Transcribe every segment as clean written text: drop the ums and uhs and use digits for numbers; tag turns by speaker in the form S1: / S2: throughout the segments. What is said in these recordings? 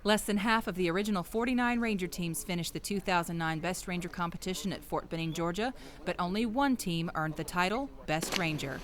S1: Less than half of the original 49 Ranger teams finished the 2009 Best Ranger competition at Fort Benning, Georgia, but only one team earned the title, Best Ranger.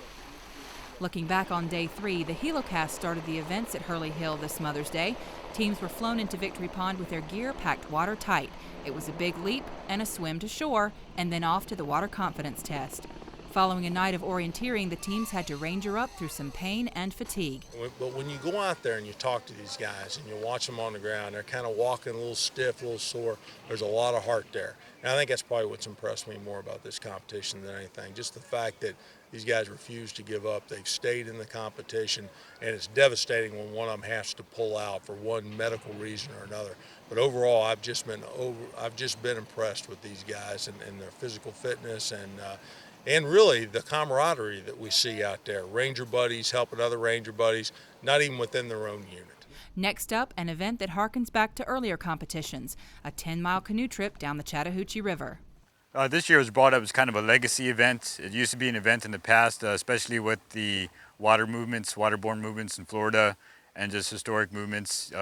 S1: Looking back on Day 3, the Helocast started the events at Hurley Hill this Mother's Day. Teams were flown into Victory Pond with their gear packed watertight. It was a big leap and a swim to shore, and then off to the water confidence test. Following a night of orienteering, the teams had to ranger up through some pain and fatigue.
S2: But when you go out there and you talk to these guys and you watch them on the ground, they're kind of walking a little stiff, a little sore. There's a lot of heart there. And I think that's probably what's impressed me more about this competition than anything. Just the fact that these guys refuse to give up. They've stayed in the competition, and it's devastating when one of them has to pull out for one medical reason or another. But overall, I've just been impressed with these guys and their physical fitness and really the camaraderie that we see out there. Ranger buddies helping other Ranger buddies, not even within their own unit.
S1: Next up, an event that harkens back to earlier competitions, a 10-mile canoe trip down the Chattahoochee River.
S3: This year was brought up as kind of a legacy event. It used to be an event in the past, especially with the water movements, waterborne movements in Florida, and just historic movements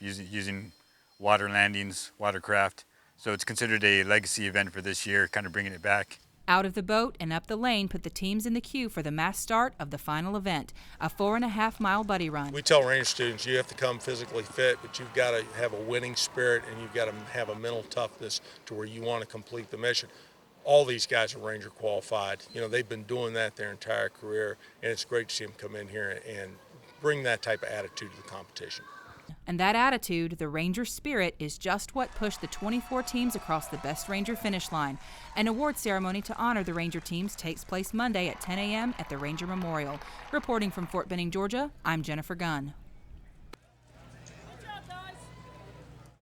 S3: using water landings, watercraft. So it's considered a legacy event for this year, kind of bringing it back.
S1: Out of the boat and up the lane put the teams in the queue for the mass start of the final event, a 4.5-mile buddy run.
S2: We tell Ranger students you have to come physically fit, but you've got to have a winning spirit and you've got to have a mental toughness to where you want to complete the mission. All these guys are Ranger qualified. You know, they've been doing that their entire career, and it's great to see them come in here and bring that type of attitude to the competition.
S1: And that attitude, the Ranger spirit, is just what pushed the 24 teams across the Best Ranger finish line. An award ceremony to honor the Ranger teams takes place Monday at 10 a.m. at the Ranger Memorial. Reporting from Fort Benning, Georgia, I'm Jennifer Gunn.